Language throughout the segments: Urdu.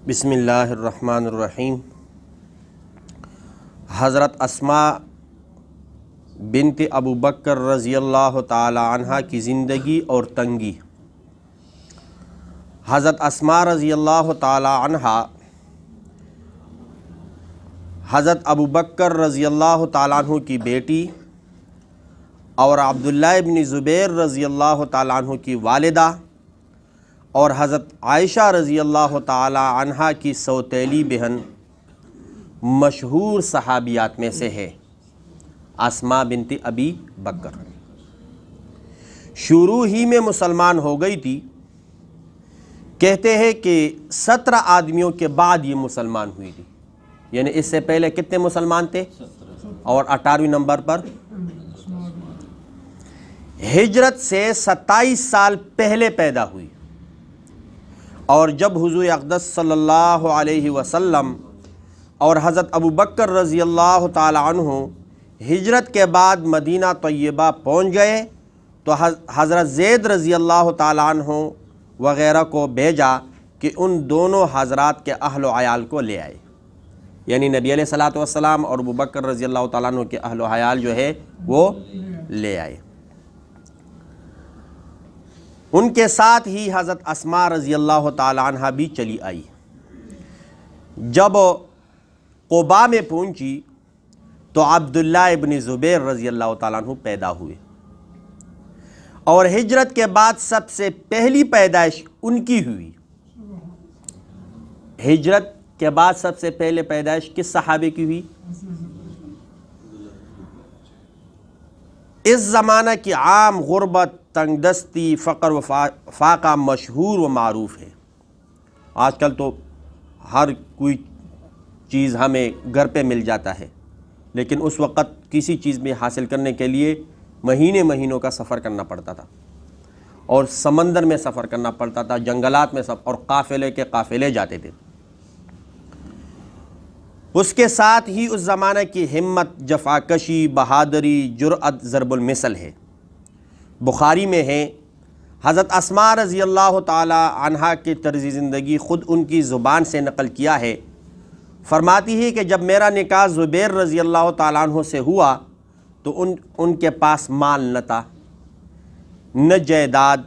بسم اللہ الرحمن الرحیم۔ حضرت اسماء بنت ابو بکر رضی اللہ تعالی عنہ کی زندگی اور تنگی۔ حضرت اسماء رضی اللہ تعالی عنہ حضرت ابو بکر رضی اللہ تعالیٰ عنہ کی بیٹی اور عبداللہ ابن زبیر رضی اللہ تعالیٰ عنہ کی والدہ اور حضرت عائشہ رضی اللہ تعالی عنہ کی سوتیلی بہن مشہور صحابیات میں سے ہے اسماء بنت ابی بکر۔ شروع ہی میں مسلمان ہو گئی تھی، کہتے ہیں کہ 17 آدمیوں کے بعد یہ مسلمان ہوئی تھی، یعنی اس سے پہلے کتنے مسلمان تھے؟ اور 18ویں نمبر پر ہجرت سے 27 سال پہلے پیدا ہوئی، اور جب حضور اقدس صلی اللہ علیہ وسلم اور حضرت ابو بکر رضی اللہ تعالی عنہ ہجرت کے بعد مدینہ طیبہ پہنچ گئے تو حضرت زید رضی اللہ تعالی عنہ وغیرہ کو بھیجا کہ ان دونوں حضرات کے اہل و عیال کو لے آئے، یعنی نبی علیہ الصلوۃ والسلام اور ابو بکر رضی اللہ تعالیٰ عنہ کے اہل و عیال جو ہے وہ لے آئے۔ ان کے ساتھ ہی حضرت اسماء رضی اللہ تعالی عنہ بھی چلی آئی۔ جب قباء میں پہنچی تو عبداللہ ابن زبیر رضی اللہ تعالیٰ عنہ پیدا ہوئے، اور ہجرت کے بعد سب سے پہلی پیدائش ان کی ہوئی۔ ہجرت کے بعد سب سے پہلے پیدائش کس صحابی کی ہوئی؟ اس زمانہ کی عام غربت، تنگ دستی، فقر و فاقہ مشہور و معروف ہے۔ آج کل تو ہر کوئی چیز ہمیں گھر پہ مل جاتا ہے، لیکن اس وقت کسی چیز میں حاصل کرنے کے لیے مہینوں کا سفر کرنا پڑتا تھا، اور سمندر میں سفر کرنا پڑتا تھا، جنگلات میں اور قافلے کے قافلے جاتے تھے۔ اس کے ساتھ ہی اس زمانہ کی ہمت، جفاکشی، بہادری، جرأت ضرب المثل ہے۔ بخاری میں ہے، حضرت اسماء رضی اللہ تعالی عنہا کی طرز زندگی خود ان کی زبان سے نقل کیا ہے۔ فرماتی ہے کہ جب میرا نکاح زبیر رضی اللہ تعالیٰ عنہ سے ہوا تو ان کے پاس مال نہ تھا، نہ جائیداد،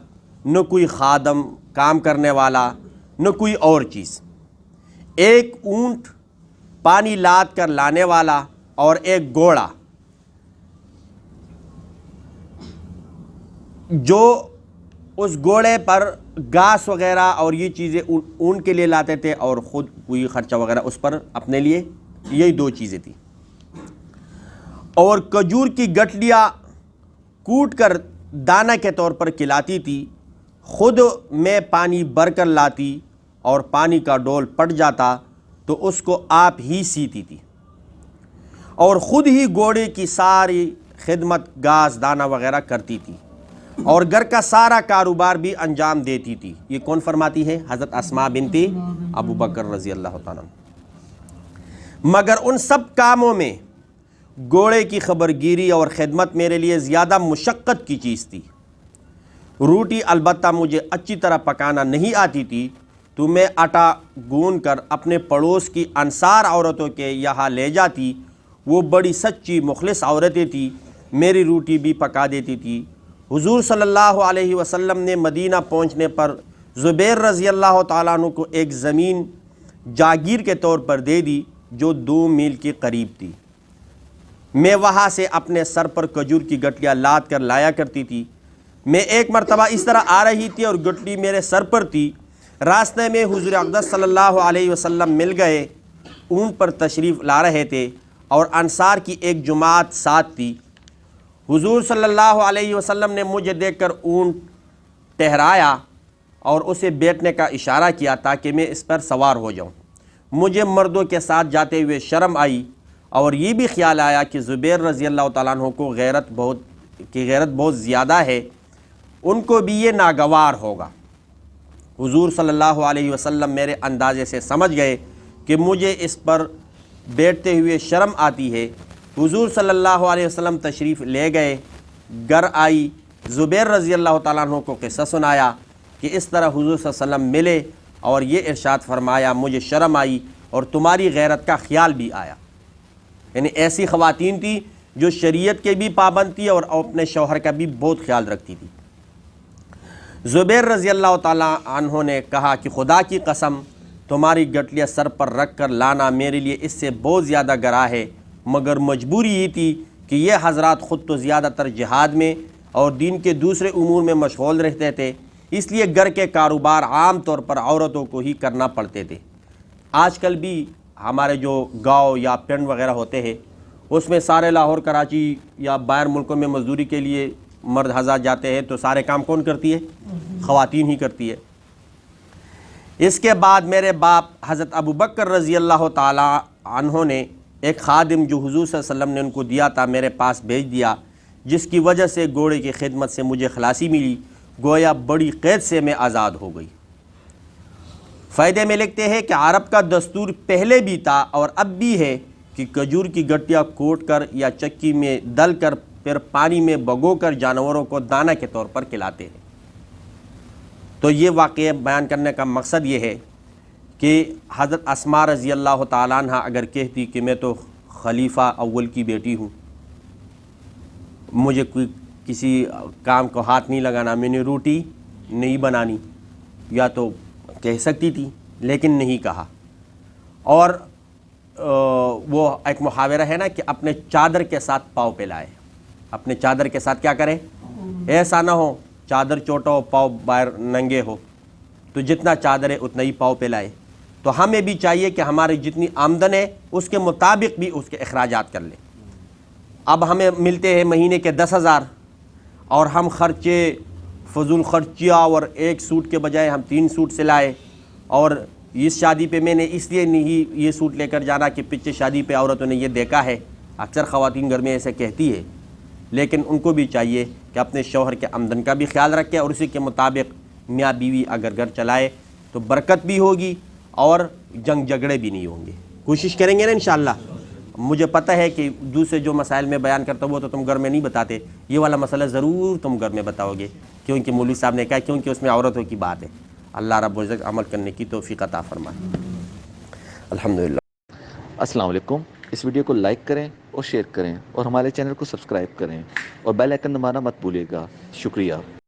نہ کوئی خادم کام کرنے والا، نہ کوئی اور چیز۔ ایک اونٹ پانی لاد کر لانے والا اور ایک گھوڑا جو اس گھوڑے پر گھاس وغیرہ اور یہ چیزیں اون کے لیے لاتے تھے، اور خود کوئی خرچہ وغیرہ اس پر اپنے لیے، یہی 2 چیزیں تھیں۔ اور کھجور کی گٹھلیاں کوٹ کر دانہ کے طور پر کھلاتی تھی، خود میں پانی بھر کر لاتی، اور پانی کا ڈول پڑ جاتا تو اس کو آپ ہی سیتی تھی، اور خود ہی گھوڑے کی ساری خدمت، گھاس دانہ وغیرہ کرتی تھی، اور گھر کا سارا کاروبار بھی انجام دیتی تھی۔ یہ کون فرماتی ہے؟ حضرت اسماء بنت ابو بکر رضی اللہ تعالیٰ عنہ۔ مگر ان سب کاموں میں گھوڑے کی خبر گیری اور خدمت میرے لیے زیادہ مشقت کی چیز تھی۔ روٹی البتہ مجھے اچھی طرح پکانا نہیں آتی تھی، تو میں آٹا گون کر اپنے پڑوس کی انصار عورتوں کے یہاں لے جاتی۔ وہ بڑی سچی مخلص عورتیں تھیں، میری روٹی بھی پکا دیتی تھی۔ حضور صلی اللہ علیہ وسلم نے مدینہ پہنچنے پر زبیر رضی اللہ تعالیٰ عنہ کو ایک زمین جاگیر کے طور پر دے دی جو 2 میل کے قریب تھی۔ میں وہاں سے اپنے سر پر کھجور کی گٹھلیاں لاد کر لایا کرتی تھی۔ میں ایک مرتبہ اس طرح آ رہی تھی اور گٹھلی میرے سر پر تھی، راستے میں حضور اقدس صلی اللہ علیہ وسلم مل گئے، اونٹ پر تشریف لا رہے تھے، اور انصار کی ایک جماعت ساتھ تھی۔ حضور صلی اللہ علیہ وسلم نے مجھے دیکھ کر اونٹ ٹھہرایا اور اسے بیٹھنے کا اشارہ کیا تاکہ میں اس پر سوار ہو جاؤں۔ مجھے مردوں کے ساتھ جاتے ہوئے شرم آئی، اور یہ بھی خیال آیا کہ زبیر رضی اللہ تعالیٰ عنہ کو غیرت بہت زیادہ ہے، ان کو بھی یہ ناگوار ہوگا۔ حضور صلی اللہ علیہ وسلم میرے اندازے سے سمجھ گئے کہ مجھے اس پر بیٹھتے ہوئے شرم آتی ہے۔ حضور صلی اللہ علیہ وسلم تشریف لے گئے، گھر آئی، زبیر رضی اللہ تعالیٰ عنہ کو قصہ سنایا کہ اس طرح حضور صلی اللہ علیہ وسلم ملے اور یہ ارشاد فرمایا مجھے شرم آئی اور تمہاری غیرت کا خیال بھی آیا۔ یعنی ایسی خواتین تھی جو شریعت کے بھی پابند تھی اور اپنے شوہر کا بھی بہت خیال رکھتی تھی۔ زبیر رضی اللہ تعالیٰ عنہ نے کہا کہ خدا کی قسم تمہاری گٹلیاں سر پر رکھ کر لانا میرے لیے اس سے بہت زیادہ گراں ہے، مگر مجبوری یہ تھی کہ یہ حضرات خود تو زیادہ تر جہاد میں اور دین کے دوسرے امور میں مشغول رہتے تھے، اس لیے گھر کے کاروبار عام طور پر عورتوں کو ہی کرنا پڑتے تھے۔ آج کل بھی ہمارے جو گاؤں یا پنڈ وغیرہ ہوتے ہیں اس میں سارے لاہور کراچی یا باہر ملکوں میں مزدوری کے لیے مرد حضرات جاتے ہیں تو سارے کام کون کرتی ہے؟ خواتین ہی کرتی ہے۔ اس کے بعد میرے باپ حضرت ابو بکر رضی اللہ تعالیٰ عنہ نے ایک خادم جو حضور صلی اللہ علیہ وسلم نے ان کو دیا تھا میرے پاس بھیج دیا، جس کی وجہ سے گھوڑے کی خدمت سے مجھے خلاصی ملی، گویا بڑی قید سے میں آزاد ہو گئی۔ فائدے میں لکھتے ہیں کہ عرب کا دستور پہلے بھی تھا اور اب بھی ہے کہ کھجور کی گٹیاں کوٹ کر یا چکی میں ڈل کر پھر پانی میں بھگو کر جانوروں کو دانہ کے طور پر کھلاتے ہیں۔ تو یہ واقعہ بیان کرنے کا مقصد یہ ہے کہ حضرت اسماء رضی اللہ تعالیٰ عنہ اگر کہتی کہ میں تو خلیفہ اول کی بیٹی ہوں، مجھے کوئی کسی کام کو ہاتھ نہیں لگانا، میں نے روٹی نہیں بنانی، یا تو کہہ سکتی تھی لیکن نہیں کہا۔ اور وہ ایک محاورہ ہے نا کہ اپنے چادر کے ساتھ پاؤ پھیلائے، اپنے چادر کے ساتھ کیا کرے، ایسا نہ ہو چادر چھوٹا ہو پاؤ باہر ننگے ہو، تو جتنا چادر ہے اتنا ہی پاؤ پھیلائے۔ تو ہمیں بھی چاہیے کہ ہماری جتنی آمدن ہے اس کے مطابق بھی اس کے اخراجات کر لیں۔ اب ہمیں ملتے ہیں مہینے کے 10,000 اور ہم خرچے فضول خرچیاں، اور ایک سوٹ کے بجائے ہم 3 سوٹ سلائے، اور اس شادی پہ میں نے اس لیے نہیں یہ سوٹ لے کر جانا کہ پچھے شادی پہ عورتوں نے یہ دیکھا ہے۔ اکثر خواتین گھر میں ایسے کہتی ہے، لیکن ان کو بھی چاہیے کہ اپنے شوہر کے آمدن کا بھی خیال رکھے اور اسی کے مطابق میاں بیوی اگر گھر چلائے تو برکت بھی ہوگی اور جنگ جھگڑے بھی نہیں ہوں گے۔ کوشش کریں گے نا انشاءاللہ۔ مجھے پتہ ہے کہ دوسرے جو مسائل میں بیان کرتا ہوں وہ تو تم گھر میں نہیں بتاتے، یہ والا مسئلہ ضرور تم گھر میں بتاؤ گے، کیونکہ مولوی صاحب نے کہا کیونکہ اس میں عورتوں کی بات ہے۔ اللہ رب العزت عمل کرنے کی توفیق عطا فرمائے۔ الحمدللہ۔ السلام علیکم۔ اس ویڈیو کو لائک کریں اور شیئر کریں اور ہمارے چینل کو سبسکرائب کریں اور بیل آئیکن دبانا مت بھولیے گا۔ شکریہ۔